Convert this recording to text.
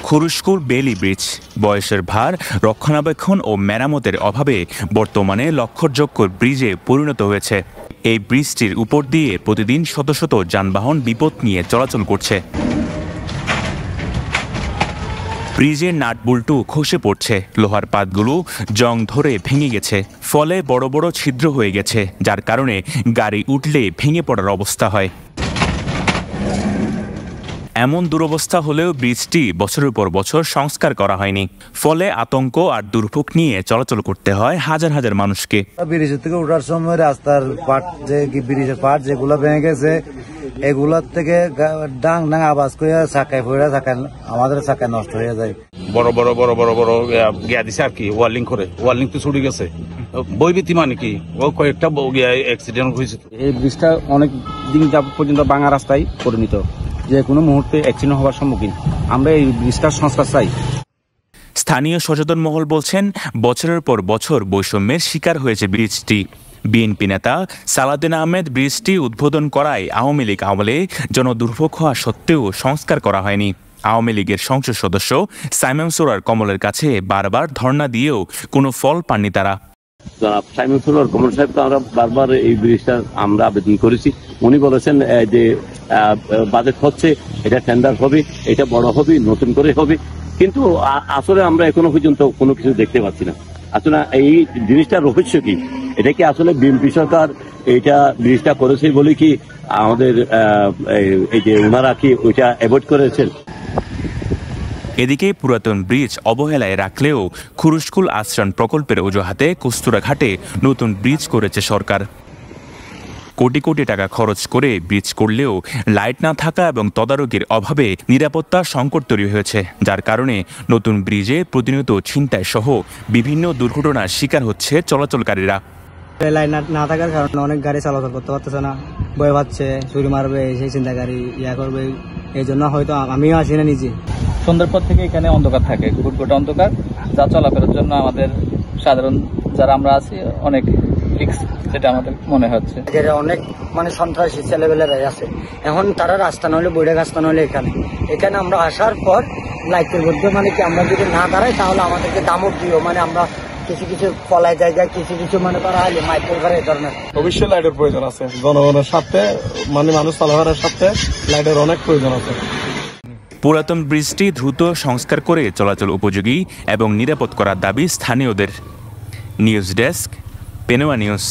Khurushkul Bailey bridge বয়সের ভার, রক্ষণাবেক্ষণ ও মেরামতের অভাবে বর্তমানে লক্ষ্যযোগ্য ব্রিজে পরিণত হয়েছে। এই ব্রিজটির উপর দিয়ে প্রতিদিন শত শত যানবাহন বিপদ নিয়ে চলাচল করছে। ব্রিজের নাটবল্টু খসে পড়ছে, লোহার পাতগুলো জং ধরে ভেঙে গেছে, ফলে বড় বড় ছিদ্র হয়ে গেছে, যার কারণে গাড়ি উঠলে ভেঙে পড়ার অবস্থা হয়। এমন দুরবস্থা হলেও ব্রিজটি বছরের পর বছর সংস্কার করা হয়নি, ফলে আতঙ্ক আর দুর্ভোগ নিয়ে চলাচল করতে হয় হাজার হাজার মানুষকে। ব্রিজের থেকে ওঠার সময় রাস্তার পাট, যে ব্রিজের পাট যেগুলো ভেঙে গেছে, এগুলোর থেকে ডাং ডাং আওয়াজ করে চাকায় পড়ে আমাদের চাকায় নষ্ট হয়ে যায়। বড় বড় বড় বড় বড় গিয়া দিছে আর কি, ওয়ার্লিং করে, ওয়ার্লিং তো ছুটে গেছে। বৈবিতি মানে কি, ও কয়েকটা অ্যাক্সিডেন্ট হয়েছে। এই ব্রিজটা অনেক দিন যাবত পর্যন্ত ভাঙা রাস্তায় পরিণত, যে কোনো মুহূর্তে অ্যাক্সিডেন্ট হওয়ার সম্মুখীন। আমরা এই ব্রিজটার সংস্কার চাই। স্থানীয় সচেতন মহল বলছেন, বছরের পর বছর বৈষম্যের শিকার হয়েছে ব্রিজটি। বিএনপি নেতা সালাউদ্দিন আহমেদ ব্রিজটি উদ্বোধন করায় আওয়ামী লীগ আমলে জনদুর্ভোগ হওয়া সত্ত্বেও সংস্কার করা হয়নি। আওয়ামী লীগের সংসদ সদস্য সাইমন সুরার কমলের কাছে বারবার ধর্ণা দিয়েও কোনো ফল পাননি তারা। সাইমন সুরার কমল সাহেব তো আমরা বারবার এই ব্রিজটা আমরা আবেদন করেছি। উনি বলেছেন যে বাজেট হচ্ছে, এটা টেন্ডার হবে, এটা বড় হবে, নতুন করে হবে, কিন্তু আসলে আমরা এখনো পর্যন্ত কোনো কিছু দেখতে পাচ্ছি না। আসলে এই জিনিসটার রহস্য কি? এটা কি আসলে বিএনপি সরকার এইটা ব্রিজটা করেছে বলে কি আমাদের এই যে ওনারা কি ওইটা অ্যাভয়েড করেছেন? এদিকে পুরাতন ব্রিজ অবহেলায় রাখলেও খুরুশকুল আশ্রয়ণ প্রকল্পের অজুহাতে কস্তুরাঘাটে নতুন ব্রিজ করেছে সরকার। কোটি কোটি টাকা খরচ করে ব্রিজ করলেও লাইট না থাকা এবং তদারকির অভাবে নিরাপত্তার সংকট তৈরি হয়েছে, যার কারণে নতুন ব্রিজে প্রতিনিয়ত ছিনতাই সহ বিভিন্ন দুর্ঘটনার শিকার হচ্ছে চলাচলকারীরা। লাইট না থাকার কারণে অনেক গাড়ি চলাচল করতে পারতেছে না, ভয় পাচ্ছে চুরি মারবে, সেই ছিনতাইকারী করবে। এই জন্য হয়তো আমিও আসি না নিজে। সন্ধ্যার পর থেকে এখানে অন্ধকার থাকে, ঘুটঘুটে অন্ধকার, যা চলাফেরার জন্য আমাদের সাধারণ যারা আমরা আছি অনেক রিস্ক, যেটা আমাদের মনে হচ্ছে। অনেক সন্ত্রাসী ছেলেবেলেরাই আছে, এখন তারা রাস্তা নইলে বইটা রাস্তা নইলে এখানে আমরা আসার পর লাইটের মধ্যে কি আমরা যদি না দাঁড়াই তাহলে আমাদেরকে দামক দিও, আমরা কিছু কিছু পলাই জায়গায় কিছু কিছু করা হলে মাইকেল করে এই ধরনের। অবশ্যই লাইটের প্রয়োজন আছে, জনগণের স্বার্থে মানুষ চলাফেরার স্বার্থে লাইটের অনেক প্রয়োজন আছে। পুরাতন ব্রিজটি দ্রুত সংস্কার করে চলাচল উপযোগী এবং নিরাপদ করার দাবি স্থানীয়দের। News desk, Penowa news.